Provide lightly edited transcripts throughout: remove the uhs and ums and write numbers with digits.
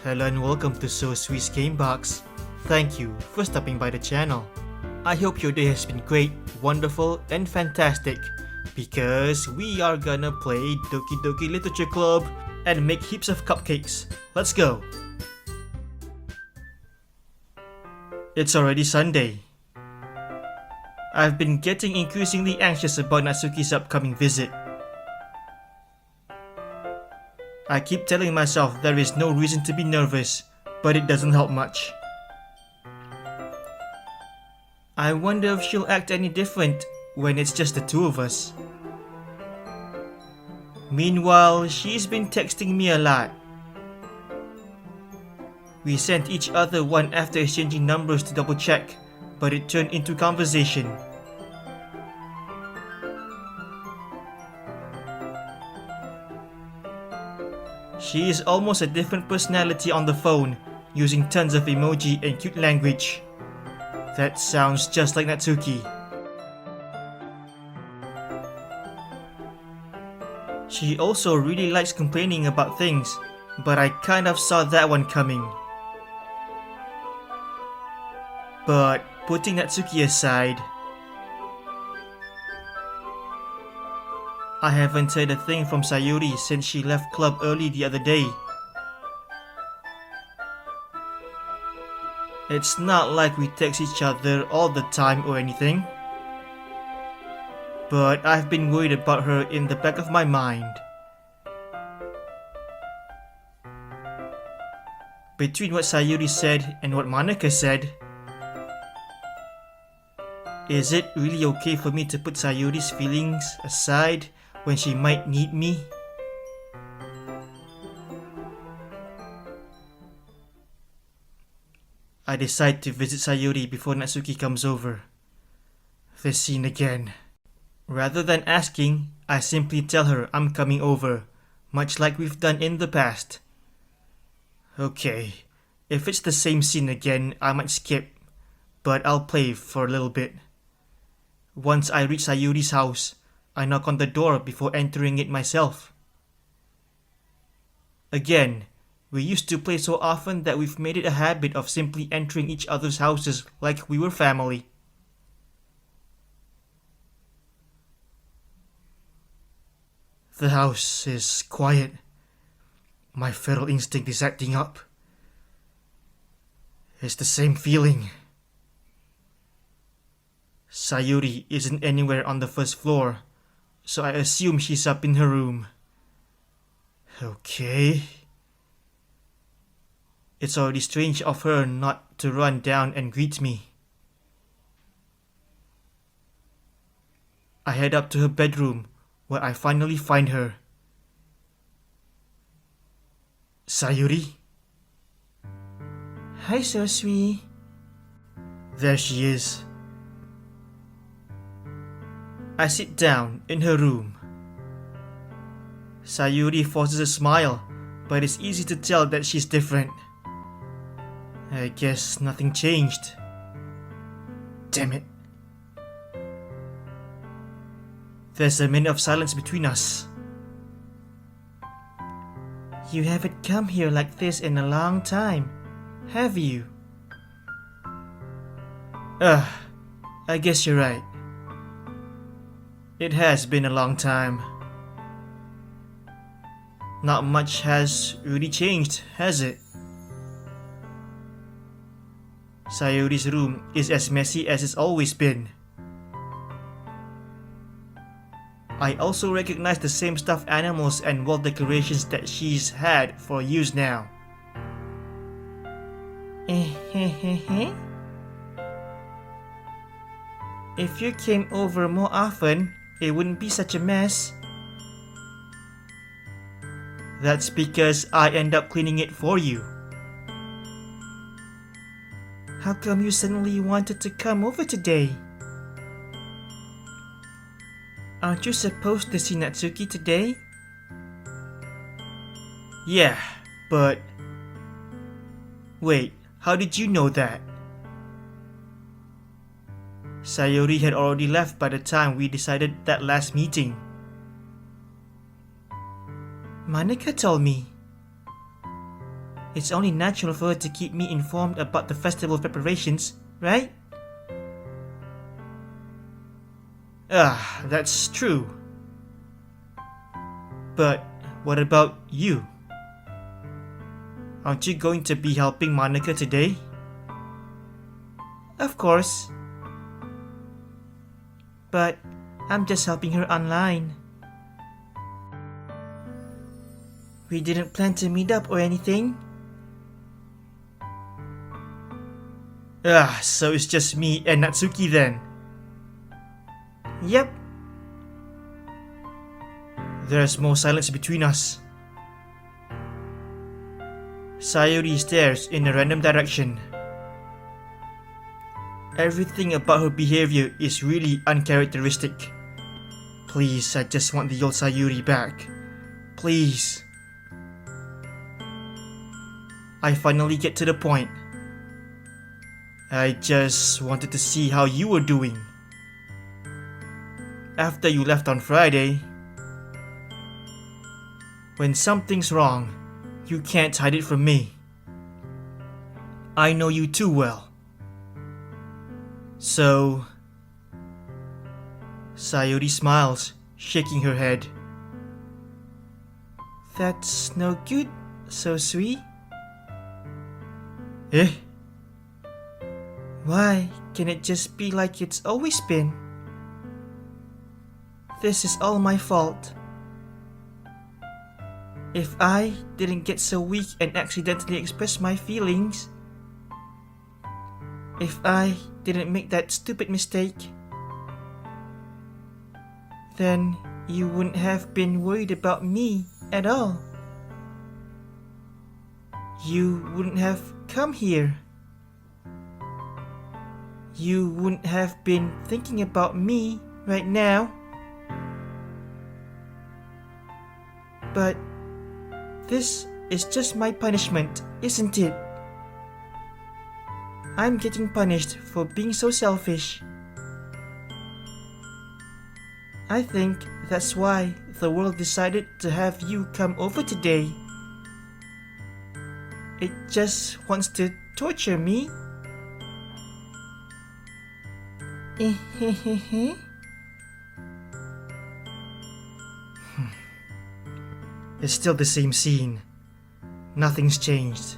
Hello and welcome to Sousui's Gamebox. Thank you for stopping by the channel. I hope your day has been great, wonderful, and fantastic because we are gonna play Doki Doki Literature Club and make heaps of cupcakes. Let's go! It's already Sunday. I've been getting increasingly anxious about Natsuki's upcoming visit. I keep telling myself there is no reason to be nervous, but it doesn't help much. I wonder if she'll act any different when it's just the two of us. Meanwhile, she's been texting me a lot. We sent each other one after exchanging numbers to double check, but it turned into conversation. She is almost a different personality on the phone, using tons of emoji and cute language. That sounds just like Natsuki. She also really likes complaining about things, but I kind of saw that one coming. But putting Natsuki aside, I haven't heard a thing from Sayuri since she left club early the other day. It's not like we text each other all the time or anything, but I've been worried about her in the back of my mind. Between what Sayuri said and what Monica said, is it really okay for me to put Sayuri's feelings aside when she might need me? I decide to visit Sayuri before Natsuki comes over. This scene again. Rather than asking, I simply tell her I'm coming over, much like we've done in the past. Okay, if it's the same scene again, I might skip, but I'll play for a little bit. Once I reach Sayuri's house, I knock on the door before entering it myself. Again, we used to play so often that we've made it a habit of simply entering each other's houses like we were family. The house is quiet. My feral instinct is acting up. It's the same feeling. Sayuri isn't anywhere on the first floor, so I assume she's up in her room. Okay. It's already strange of her not to run down and greet me. I head up to her bedroom, where I finally find her. Sayuri? Hi, Sousui. There she is. I sit down in her room. Sayuri forces a smile, but it's easy to tell that she's different. I guess nothing changed. Damn it. There's a minute of silence between us. You haven't come here like this in a long time, have you? I guess you're right. It has been a long time. Not much has really changed, has it? Sayuri's room is as messy as it's always been. I also recognize the same stuffed animals and wall decorations that she's had for years now. If you came over more often, it wouldn't be such a mess. That's because I end up cleaning it for you. How come you suddenly wanted to come over today? Aren't you supposed to see Natsuki today? Yeah, but... Wait, how did you know that? Sayuri had already left by the time we decided that last meeting. Monica told me. It's only natural for her to keep me informed about the festival preparations, right? That's true. But what about you? Aren't you going to be helping Monica today? Of course. But I'm just helping her online. We didn't plan to meet up or anything. So it's just me and Natsuki then? Yep. There's more silence between us. Sayuri stares in a random direction. Everything about her behavior is really uncharacteristic. Please, I just want the old Sayuri back. Please. I finally get to the point. I just wanted to see how you were doing. After you left on Friday. When something's wrong, you can't hide it from me. I know you too well. So... Sayuri smiles, shaking her head. That's no good, Sousui. Eh? Why can it just be like it's always been? This is all my fault. If I didn't get so weak and accidentally express my feelings, if I didn't make that stupid mistake, then you wouldn't have been worried about me at all. You wouldn't have come here. You wouldn't have been thinking about me right now. But this is just my punishment, isn't it? I'm getting punished for being so selfish. I think that's why the world decided to have you come over today. It just wants to torture me. It's still the same scene. Nothing's changed.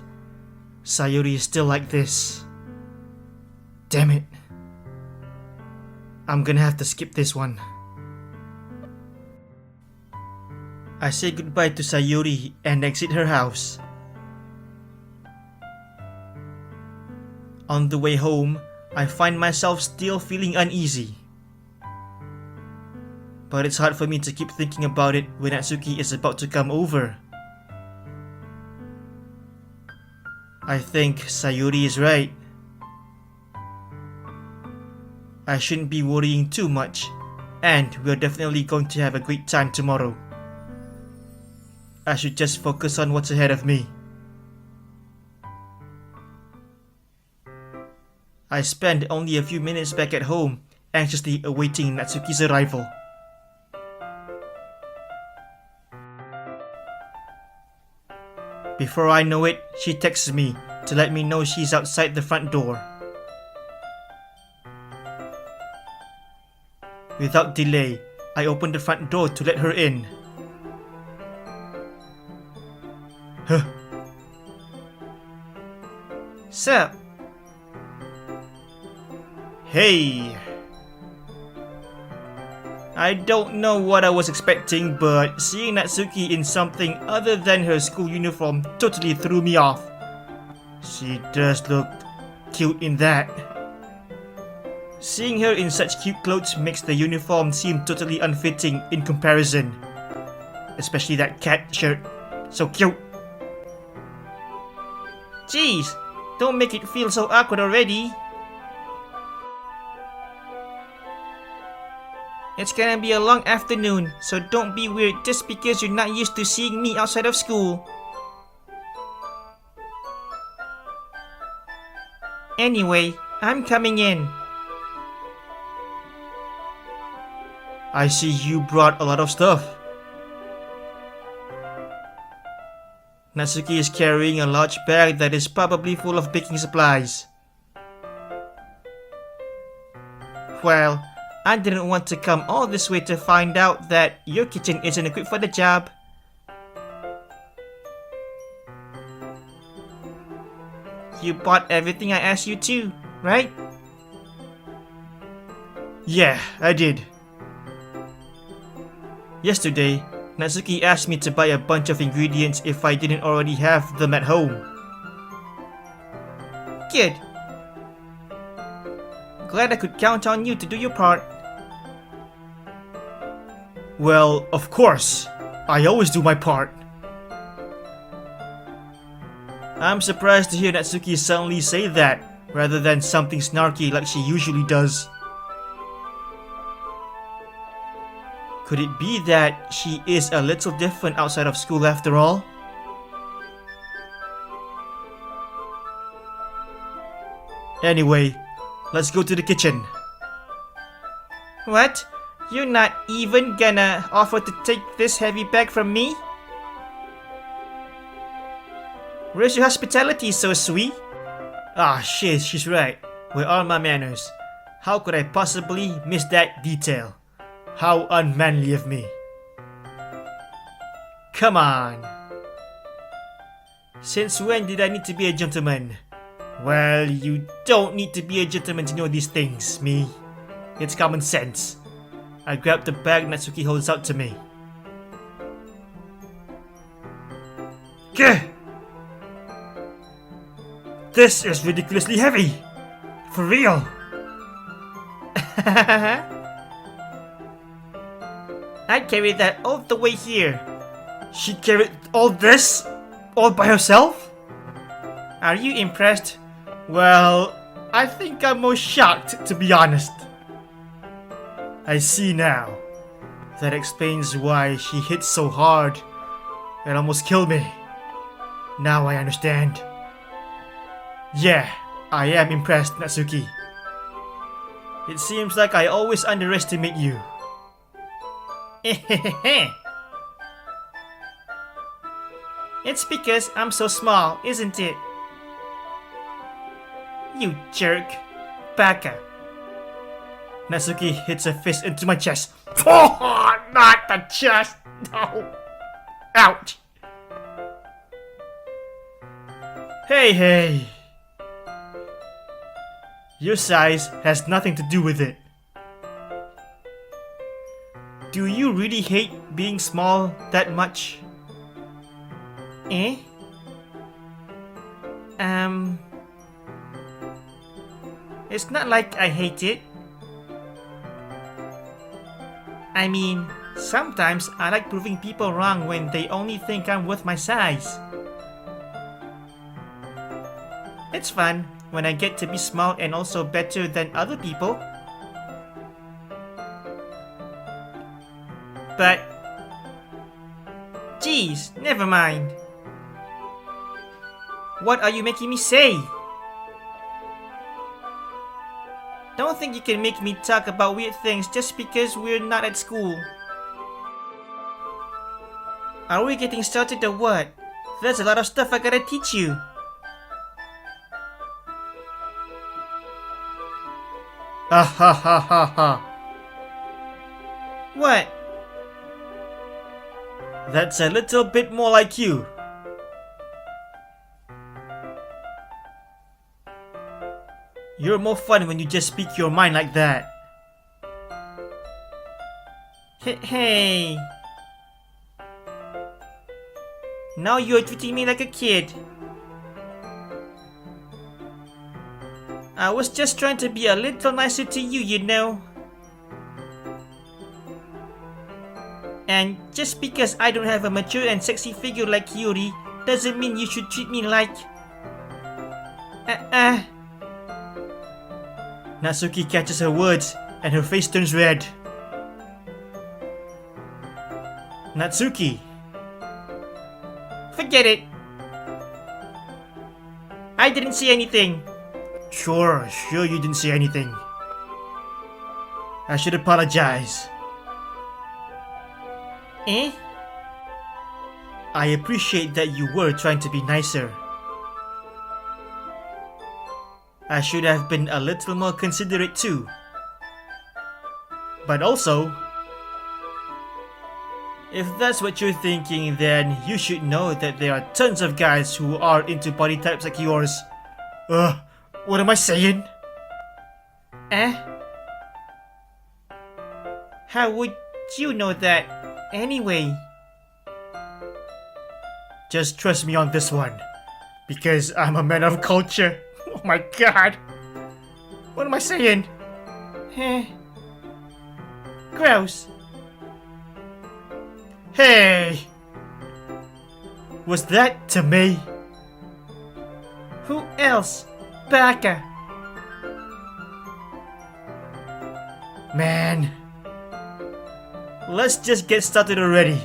Sayuri is still like this. Damn it. I'm gonna have to skip this one. I say goodbye to Sayuri and exit her house. On the way home, I find myself still feeling uneasy. But it's hard for me to keep thinking about it when Natsuki is about to come over. I think Sayuri is right. I shouldn't be worrying too much, and we're definitely going to have a great time tomorrow. I should just focus on what's ahead of me. I spend only a few minutes back at home, anxiously awaiting Natsuki's arrival. Before I know it, she texts me to let me know she's outside the front door. Without delay, I open the front door to let her in. Huh. Sup? Hey! I don't know what I was expecting, but seeing Natsuki in something other than her school uniform totally threw me off. She does look cute in that. Seeing her in such cute clothes makes the uniform seem totally unfitting in comparison. Especially that cat shirt. So cute. Jeez, don't make it feel so awkward already. It's gonna be a long afternoon, so don't be weird just because you're not used to seeing me outside of school. Anyway, I'm coming in. I see you brought a lot of stuff. Natsuki is carrying a large bag that is probably full of baking supplies. Well, I didn't want to come all this way to find out that your kitchen isn't equipped for the job. You bought everything I asked you to, right? Yeah, I did. Yesterday, Natsuki asked me to buy a bunch of ingredients if I didn't already have them at home. Good. Glad I could count on you to do your part. Well, of course. I always do my part. I'm surprised to hear Natsuki suddenly say that, rather than something snarky like she usually does. Could it be that she is a little different outside of school after all? Anyway, let's go to the kitchen. What? You're not even gonna offer to take this heavy bag from me? Where's your hospitality, Sousui? Ah, shit, she's right. Where are my manners? How could I possibly miss that detail? How unmanly of me. Come on. Since when did I need to be a gentleman? Well, you don't need to be a gentleman to know these things, me. It's common sense. I grabbed the bag Natsuki holds out to me. Gah! This is ridiculously heavy! For real! I'd carry that all the way here. She carried all this? All by herself? Are you impressed? Well, I think I'm most shocked, to be honest. I see now. That explains why she hit so hard. It almost killed me. Now I understand. Yeah, I am impressed, Natsuki. It seems like I always underestimate you. It's because I'm so small, isn't it? You jerk. Baka. Natsuki hits a fist into my chest. Oh, not the chest! No! Ouch! Hey! Your size has nothing to do with it. Do you really hate being small that much? Eh? It's not like I hate it. I mean, sometimes I like proving people wrong when they only think I'm worth my size. It's fun when I get to be small and also better than other people. But, geez, never mind. What are you making me say? Don't think you can make me talk about weird things just because we're not at school. Are we getting started or what? There's a lot of stuff I gotta teach you. Ha ha ha ha ha. What? That's a little bit more like you. You're more fun when you just speak your mind like that. Hey. Now you're treating me like a kid. I was just trying to be a little nicer to you, you know. And just because I don't have a mature and sexy figure like Yuri doesn't mean you should treat me like... Natsuki catches her words and her face turns red. Natsuki. Forget it. I didn't see anything. Sure you didn't see anything. I should apologize. Eh? I appreciate that you were trying to be nicer. I should have been a little more considerate too. But also, if that's what you're thinking, then you should know that there are tons of guys who are into body types like yours. What am I saying? How would you know that anyway? Just trust me on this one, because I'm a man of culture. Oh my god! What am I saying? Gross. Hey! Was that to me? Who else? Baka. Man. Let's just get started already.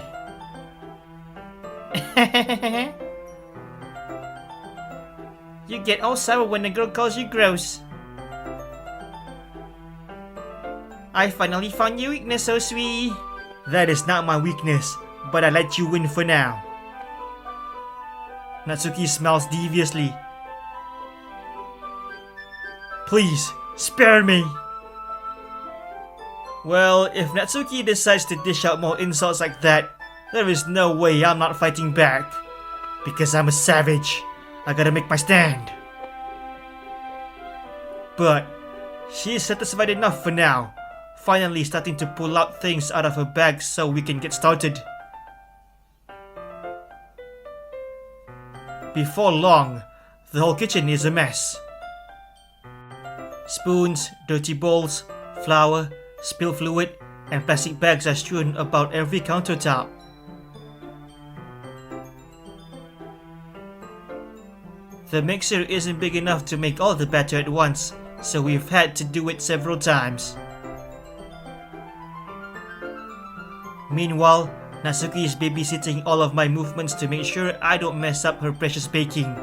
You get all sour when a girl calls you gross. I finally found your weakness, Sousui. That is not my weakness, but I let you win for now. Natsuki smiles deviously. Please, spare me. Well, if Natsuki decides to dish out more insults like that, there is no way I'm not fighting back. Because I'm a savage. I gotta make my stand. But she is satisfied enough for now, finally starting to pull out things out of her bag so we can get started. Before long, the whole kitchen is a mess. Spoons, dirty bowls, flour, spilled fluid, and plastic bags are strewn about every countertop. The mixer isn't big enough to make all the batter at once, so we've had to do it several times. Meanwhile, Natsuki is babysitting all of my movements to make sure I don't mess up her precious baking.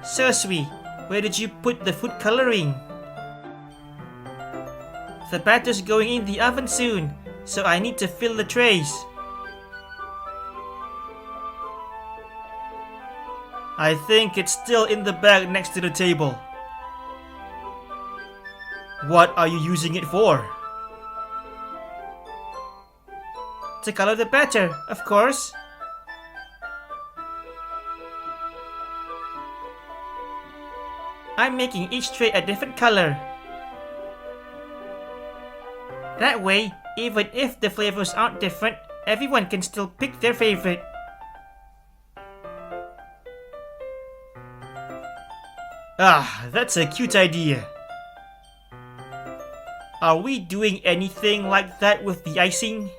Sousui, where did you put the food coloring? The batter's going in the oven soon, so I need to fill the trays. I think it's still in the bag next to the table. What are you using it for? To color the batter, of course. I'm making each tray a different color. That way, even if the flavors aren't different, everyone can still pick their favorite. Ah, that's a cute idea. Are we doing anything like that with the icing?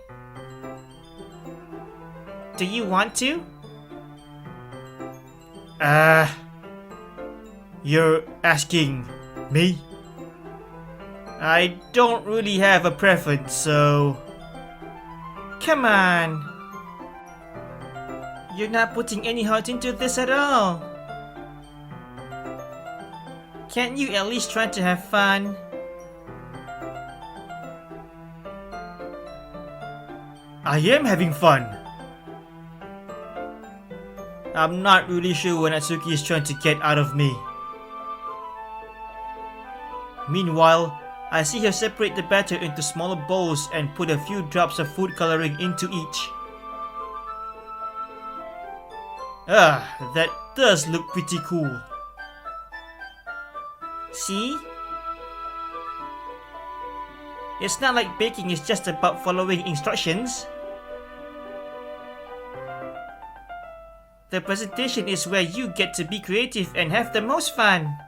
Do you want to? You're asking me? I don't really have a preference, so... Come on! You're not putting any heart into this at all. Can't you at least try to have fun? I am having fun. I'm not really sure what Natsuki is trying to get out of me. Meanwhile, I see her separate the batter into smaller bowls and put a few drops of food coloring into each. That does look pretty cool. See? It's not like baking is just about following instructions. The presentation is where you get to be creative and have the most fun.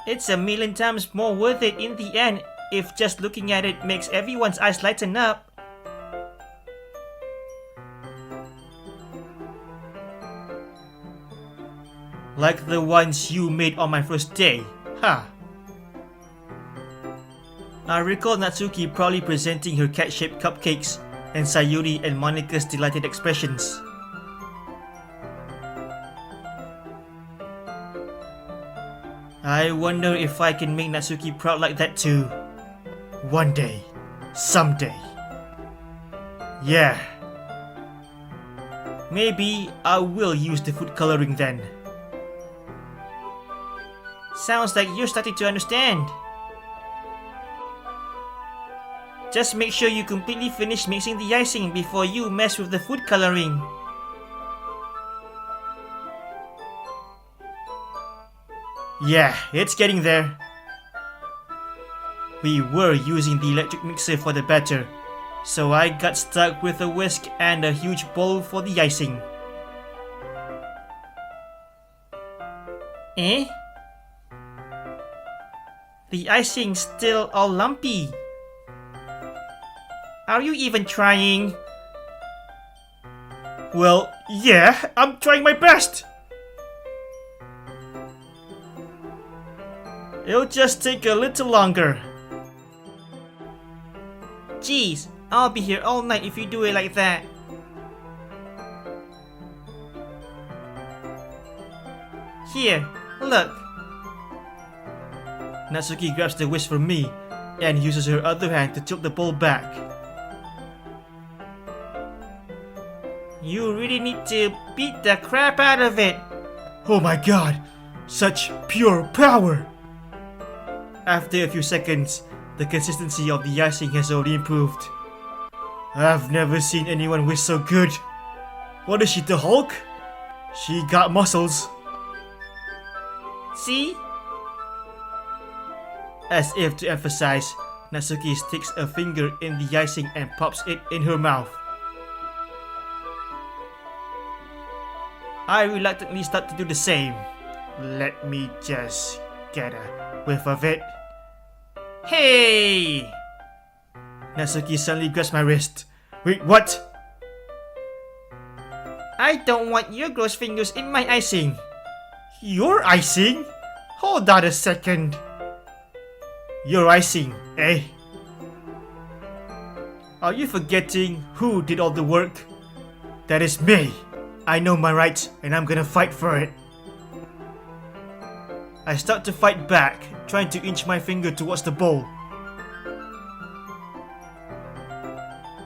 It's a million times more worth it in the end if just looking at it makes everyone's eyes lighten up. Like the ones you made on my first day, huh? I recall Natsuki proudly presenting her cat-shaped cupcakes and Sayuri and Monika's delighted expressions. I wonder if I can make Natsuki proud like that too. One day. Someday. Yeah. Maybe I will use the food coloring then. Sounds like you're starting to understand. Just make sure you completely finish mixing the icing before you mess with the food coloring. Yeah, it's getting there. We were using the electric mixer for the batter, so I got stuck with a whisk and a huge bowl for the icing. Eh? The icing's still all lumpy. Are you even trying? Well, yeah, I'm trying my best. It'll just take a little longer. Jeez, I'll be here all night if you do it like that. Here, look. Natsuki grabs the whisk from me and uses her other hand to tilt the bowl back. You really need to beat the crap out of it. Oh my god, such pure power! After a few seconds, the consistency of the icing has already improved. I've never seen anyone whisk so good. What is she, the Hulk? She got muscles. See? As if to emphasize, Natsuki sticks a finger in the icing and pops it in her mouth. I reluctantly start to do the same. Let me just get a whiff of it. Hey! Natsuki suddenly grabs my wrist. Wait, what? I don't want your gross fingers in my icing. Your icing? Hold on a second. Your icing, eh? Are you forgetting who did all the work? That is me. I know my rights and I'm gonna fight for it. I start to fight back, trying to inch my finger towards the bowl.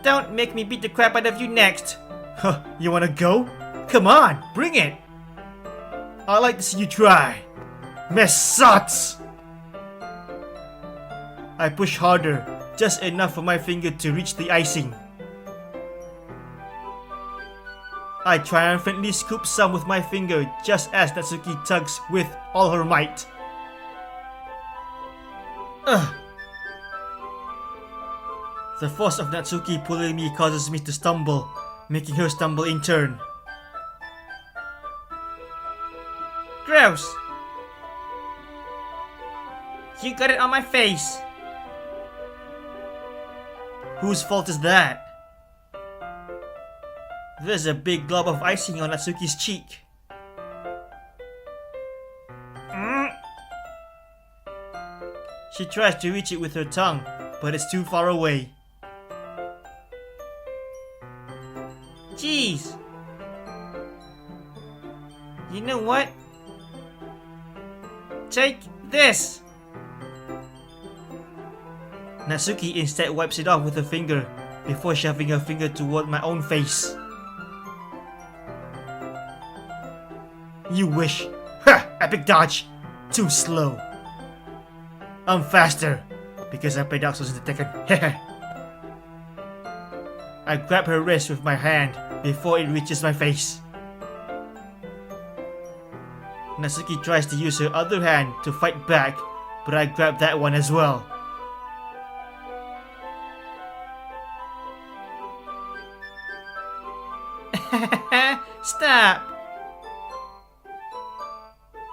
Don't make me beat the crap out of you next. Huh, you wanna go? Come on, bring it! I like to see you try. Messats! I push harder, just enough for my finger to reach the icing. I triumphantly scoop some with my finger just as Natsuki tugs with all her might. Ugh. The force of Natsuki pulling me causes me to stumble, making her stumble in turn. Gross! You got it on my face! Whose fault is that? There's a big glob of icing on Natsuki's cheek. She tries to reach it with her tongue, but it's too far away. Jeez! You know what? Take this! Natsuki instead wipes it off with her finger before shoving her finger toward my own face. You wish. Ha! Epic dodge! Too slow. I'm faster because I play Dark Souls in the Tekken. I grab her wrist with my hand before it reaches my face. Natsuki tries to use her other hand to fight back, but I grab that one as well. Stop!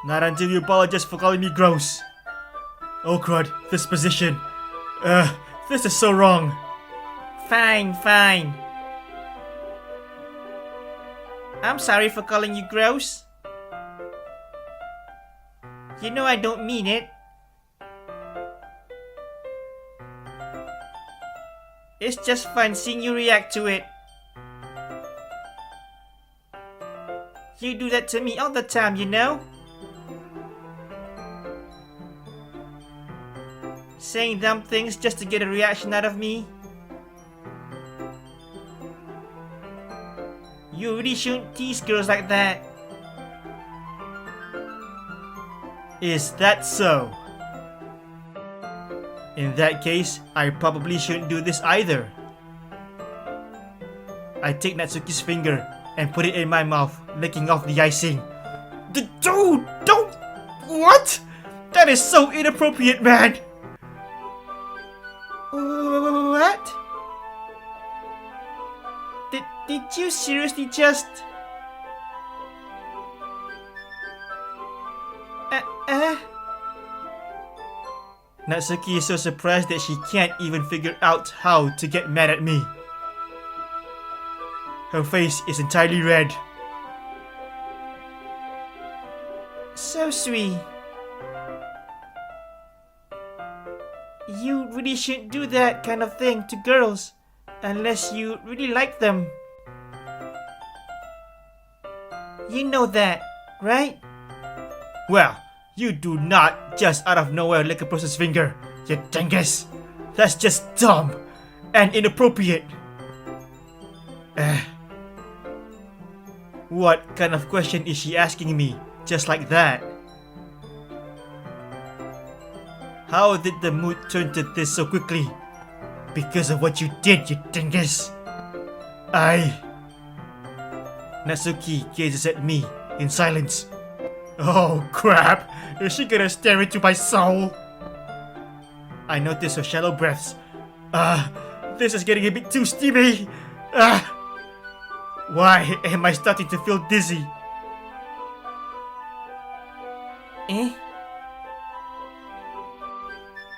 Not until you apologize for calling me gross. Oh crud, this position. This is so wrong. Fine, fine. I'm sorry for calling you gross. You know I don't mean it. It's just fun seeing you react to it. You do that to me all the time, you know? Saying dumb things just to get a reaction out of me? You really shouldn't tease girls like that. Is that so? In that case, I probably shouldn't do this either. I take Natsuki's finger and put it in my mouth, licking off the icing. Dude, don't! What? That is so inappropriate, man! What? Did you seriously just... Natsuki is so surprised that she can't even figure out how to get mad at me. Her face is entirely red. Sousui, you really shouldn't do that kind of thing to girls unless you really like them. You know that, right? Well, you do not just out of nowhere lick a person's finger, you dingus. That's just dumb and inappropriate. What kind of question is she asking me just like that? How did the mood turn to this so quickly? Because of what you did, you dingus. Natsuki gazes at me in silence. Oh crap! Is she gonna stare into my soul? I notice her shallow breaths. This is getting a bit too steamy. Why am I starting to feel dizzy?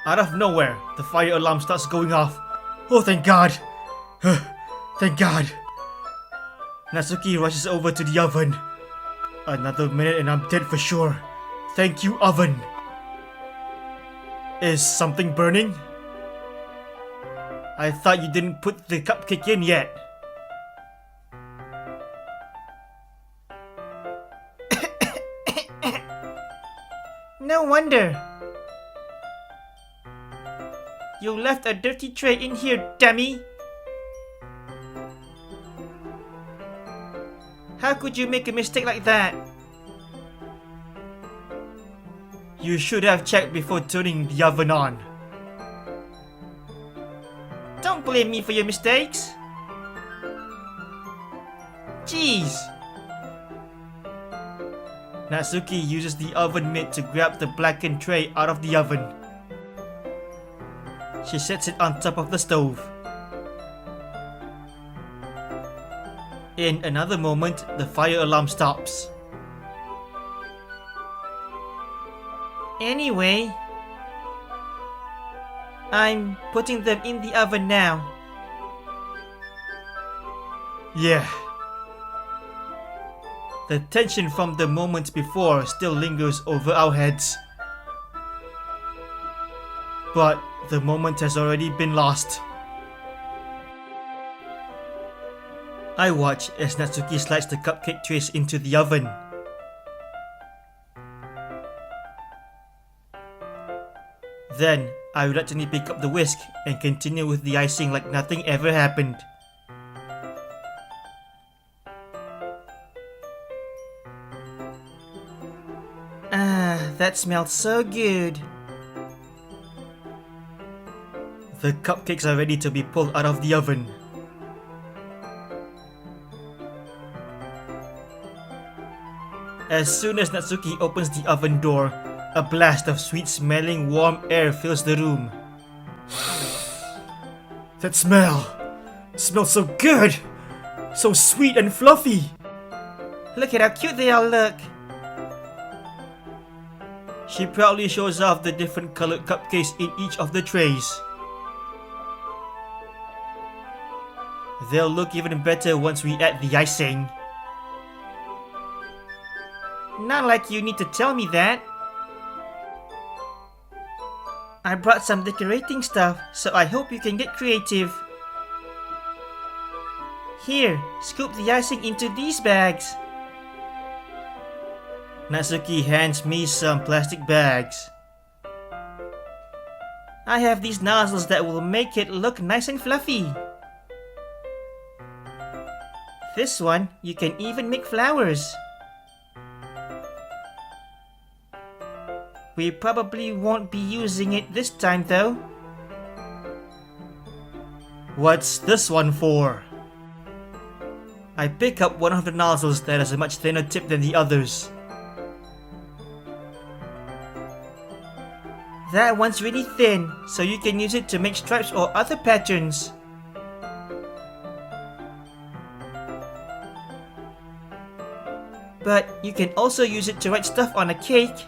Out of nowhere, the fire alarm starts going off. Oh, thank God! Thank God! Natsuki rushes over to the oven. Another minute and I'm dead for sure. Thank you, oven. Is something burning? I thought you didn't put the cupcake in yet. No wonder. You left a dirty tray in here, dummy. How could you make a mistake like that? You should have checked before turning the oven on. Don't blame me for your mistakes. Jeez. Natsuki uses the oven mitt to grab the blackened tray out of the oven. She sets it on top of the stove. In another moment, the fire alarm stops. Anyway, I'm putting them in the oven now. Yeah. The tension from the moments before still lingers over our heads. But the moment has already been lost. I watch as Natsuki slides the cupcake trays into the oven. Then, I reluctantly pick up the whisk and continue with the icing like nothing ever happened. That smelled so good. The cupcakes are ready to be pulled out of the oven. As soon as Natsuki opens the oven door, a blast of sweet-smelling warm air fills the room. That smell! It smells so good! So sweet and fluffy! Look at how cute they all look! She proudly shows off the different colored cupcakes in each of the trays. They'll look even better once we add the icing. Not like you need to tell me that. I brought some decorating stuff, so I hope you can get creative. Here, scoop the icing into these bags. Natsuki hands me some plastic bags. I have these nozzles that will make it look nice and fluffy. This one, you can even make flowers. We probably won't be using it this time though. What's this one for? I pick up one of the nozzles that has a much thinner tip than the others. That one's really thin, so you can use it to make stripes or other patterns. But you can also use it to write stuff on a cake.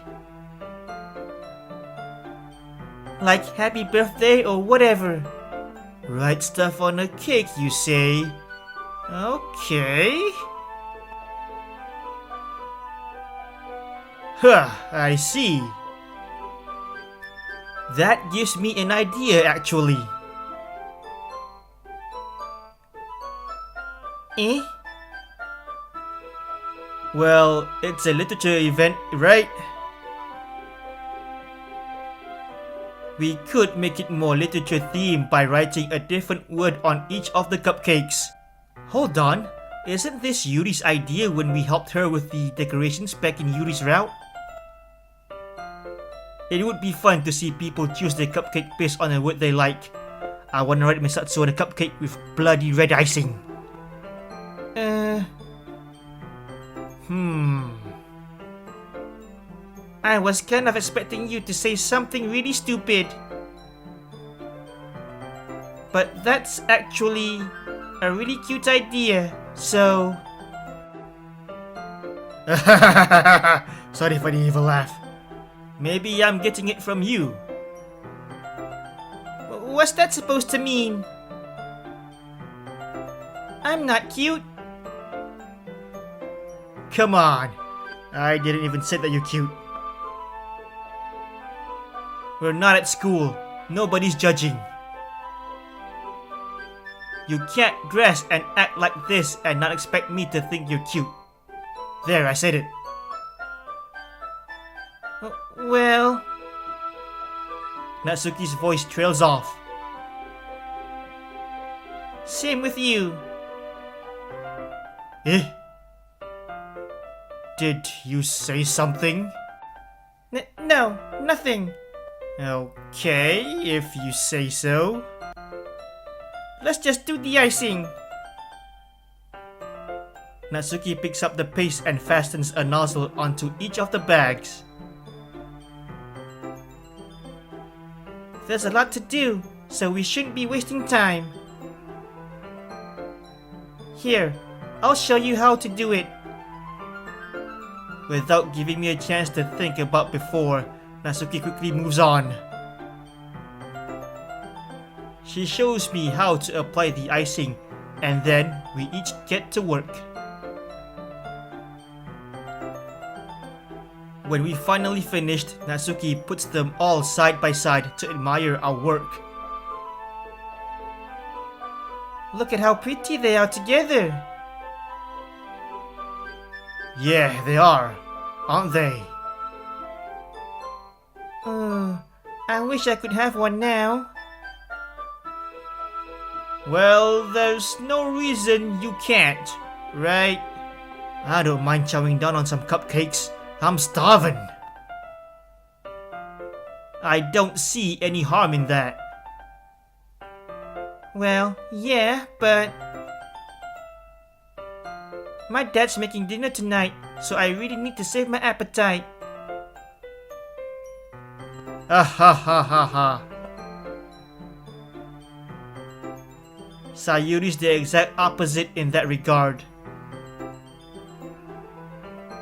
Like happy birthday or whatever. Write stuff on a cake, you say? Okay. Huh, I see. That gives me an idea actually. Eh? Well, it's a literature event, right? We could make it more literature themed by writing a different word on each of the cupcakes. Hold on, isn't this Yuri's idea when we helped her with the decorations back in Yuri's route? It would be fun to see people choose their cupcake based on a word they like. I wanna write Misatsu on a cupcake with bloody red icing. I was kind of expecting you to say something really stupid. But that's actually a really cute idea, so... Sorry for the evil laugh. Maybe I'm getting it from you. What's that supposed to mean? I'm not cute. Come on. I didn't even say that you're cute. We're not at school. Nobody's judging. You can't dress and act like this and not expect me to think you're cute. There, I said it. Well... Natsuki's voice trails off. Same with you. Eh? Did you say something? No, nothing. Okay, if you say so. Let's just do the icing. Natsuki picks up the paste and fastens a nozzle onto each of the bags. There's a lot to do, so we shouldn't be wasting time. Here, I'll show you how to do it. Without giving me a chance to think about before, Natsuki quickly moves on. She shows me how to apply the icing, and then we each get to work. When we finally finished, Natsuki puts them all side by side to admire our work. Look at how pretty they are together. Yeah, they are, aren't they? I wish I could have one now. Well, there's no reason you can't, right? I don't mind chowing down on some cupcakes. I'm starving. I don't see any harm in that. Well, yeah, but... My dad's making dinner tonight, so I really need to save my appetite. Ah ha ha ha ha. Sayuri's the exact opposite in that regard.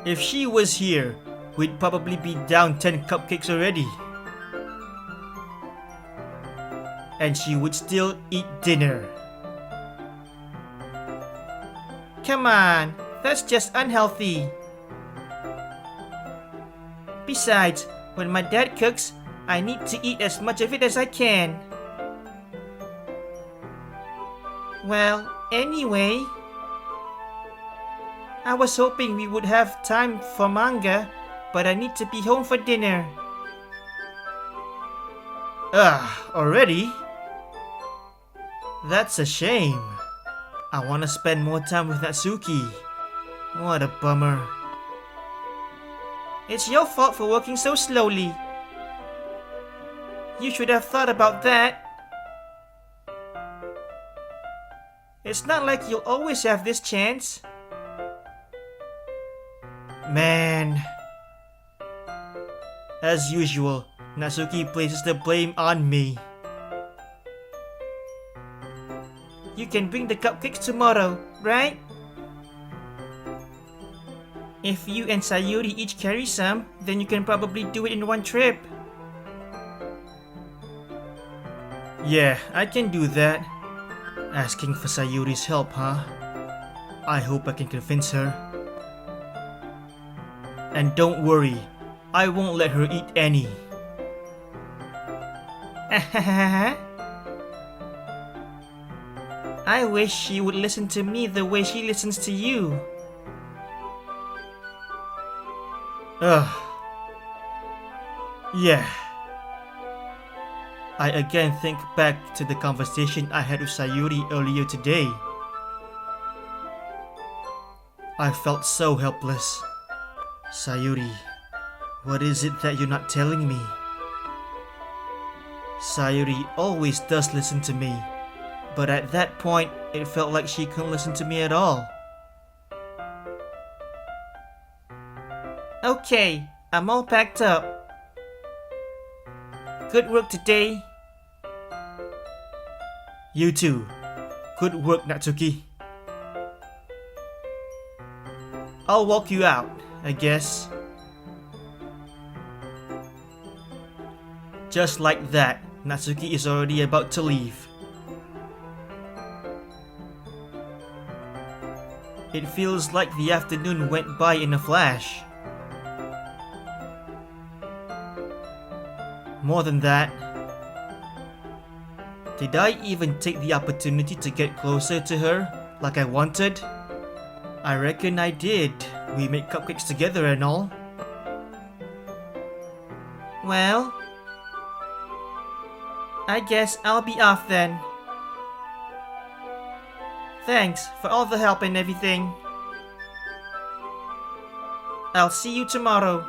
If she was here, we'd probably be down 10 cupcakes already. And she would still eat dinner. Come on, that's just unhealthy. Besides, when my dad cooks, I need to eat as much of it as I can. Well, anyway, I was hoping we would have time for manga, but I need to be home for dinner. Already? That's a shame. I want to spend more time with Natsuki. What a bummer. It's your fault for working so slowly. You should have thought about that. It's not like you'll always have this chance. Man. As usual, Natsuki places the blame on me. You can bring the cupcakes tomorrow, right? If you and Sayuri each carry some, then you can probably do it in one trip. Yeah, I can do that. Asking for Sayuri's help, huh? I hope I can convince her. And don't worry, I won't let her eat any. I wish she would listen to me the way she listens to you. Yeah. I again think back to the conversation I had with Sayuri earlier today. I felt so helpless. Sayuri, what is it that you're not telling me? Sayuri always does listen to me, but at that point, it felt like she couldn't listen to me at all. Okay, I'm all packed up. Good work today. You too. Good work, Natsuki. I'll walk you out, I guess. Just like that, Natsuki is already about to leave. It feels like the afternoon went by in a flash. More than that, did I even take the opportunity to get closer to her like I wanted? I reckon I did. We made cupcakes together and all. Well, I guess I'll be off then. Thanks for all the help and everything. I'll see you tomorrow.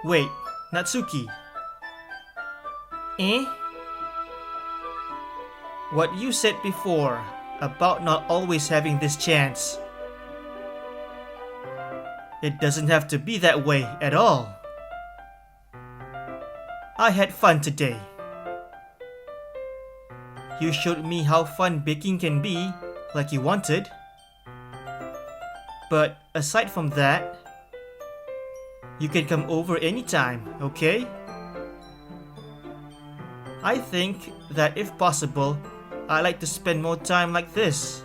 Wait, Natsuki. Eh? What you said before about not always having this chance. It doesn't have to be that way at all. I had fun today. You showed me how fun baking can be, like you wanted. But aside from that, you can come over anytime, okay? I think that if possible, I like to spend more time like this.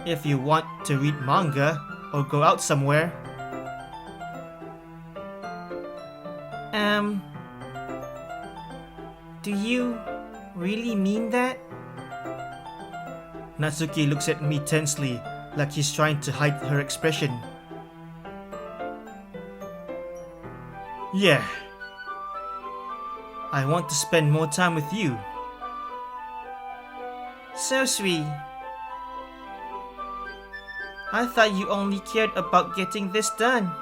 If you want to read manga or go out somewhere. Do you really mean that? Natsuki looks at me tensely, like he's trying to hide her expression. Yeah. I want to spend more time with you. So sweet. I thought you only cared about getting this done.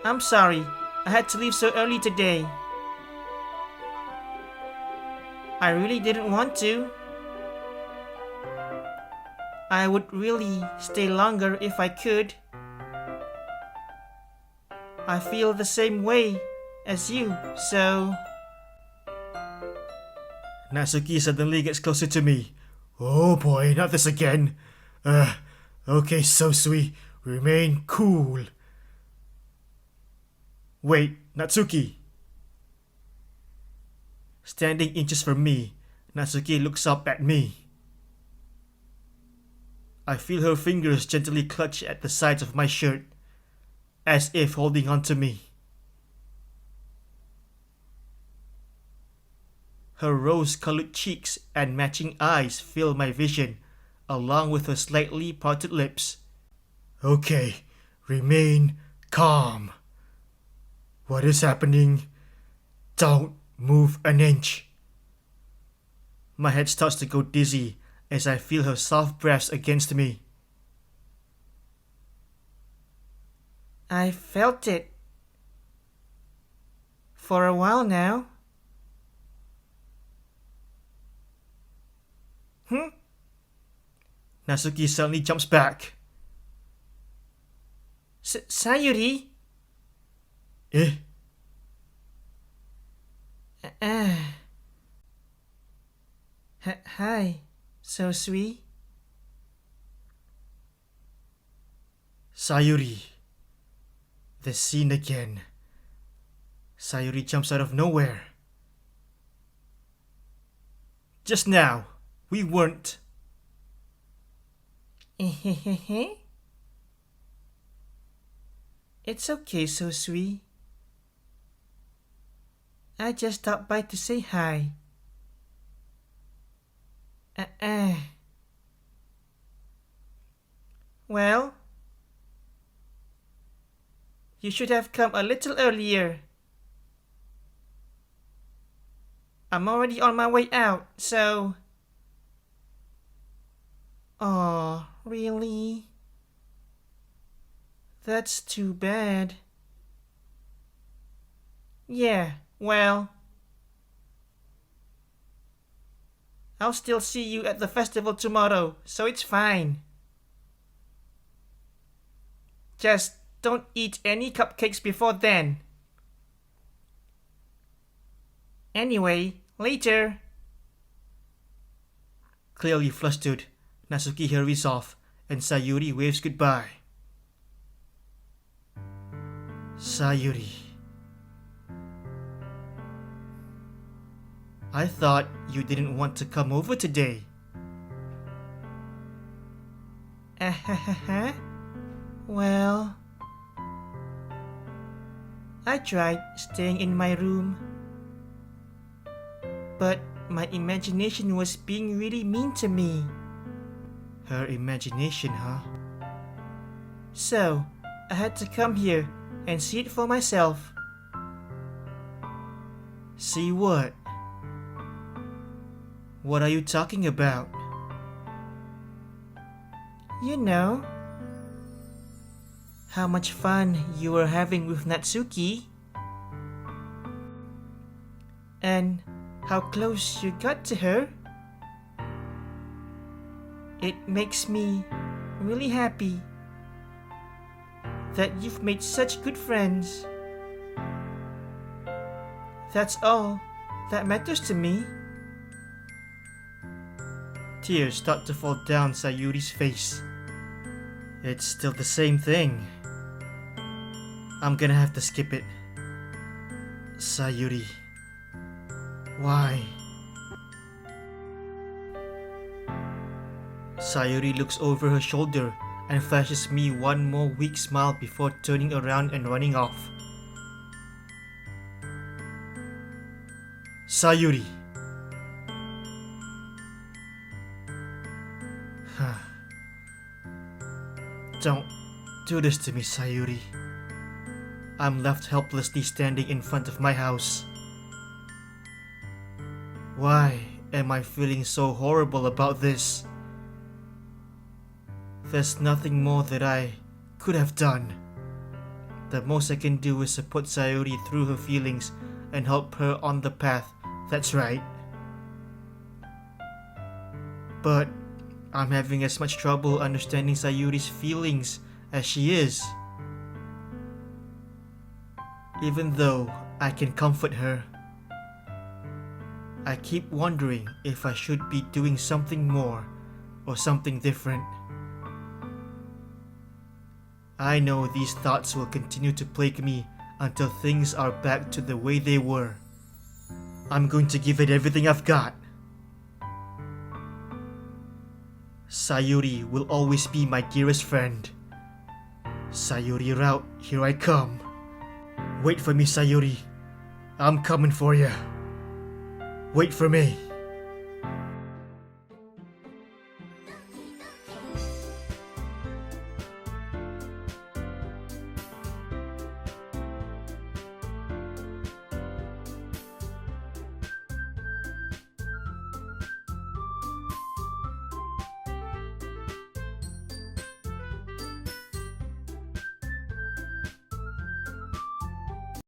I'm sorry. I had to leave so early today. I really didn't want to. I would really stay longer if I could. I feel the same way as you, so... Natsuki suddenly gets closer to me. Oh boy, not this again. Okay, Sousui, remain cool. Wait, Natsuki. Standing inches from me, Natsuki looks up at me. I feel her fingers gently clutch at the sides of my shirt, as if holding on to me. Her rose-colored cheeks and matching eyes fill my vision along with her slightly parted lips. Okay, remain calm. What is happening? Don't move an inch. My head starts to go dizzy as I feel her soft breaths against me. I felt it. For a while now. Natsuki suddenly jumps back. Sayuri? Eh? Hi, Sousui. Sayuri. The scene again. Sayuri jumps out of nowhere. Just now, we weren't. It's okay, Sousui. I just stopped by to say hi. Well, you should have come a little earlier. I'm already on my way out, so... Aw, really? That's too bad. Yeah, well... I'll still see you at the festival tomorrow, so it's fine. Just don't eat any cupcakes before then. Anyway, later. Clearly flustered, Natsuki hurries off and Sayuri waves goodbye. Sayuri. I thought you didn't want to come over today. Well, I tried staying in my room, but my imagination was being really mean to me. Her imagination, huh? So, I had to come here and see it for myself. See what? What are you talking about? You know, how much fun you were having with Natsuki, and how close you got to her. It makes me really happy that you've made such good friends. That's all that matters to me. Tears start to fall down Sayuri's face. It's still the same thing. I'm gonna have to skip it. Sayuri. Why? Sayuri looks over her shoulder and flashes me one more weak smile before turning around and running off. Sayuri. Don't do this to me, Sayuri. I'm left helplessly standing in front of my house. Why am I feeling so horrible about this? There's nothing more that I could have done. The most I can do is support Sayuri through her feelings and help her on the path that's right. But I'm having as much trouble understanding Sayuri's feelings as she is. Even though I can comfort her, I keep wondering if I should be doing something more or something different. I know these thoughts will continue to plague me until things are back to the way they were. I'm going to give it everything I've got. Sayuri will always be my dearest friend. Sayuri route, here I come. Wait for me, Sayuri. I'm coming for you. Wait for me.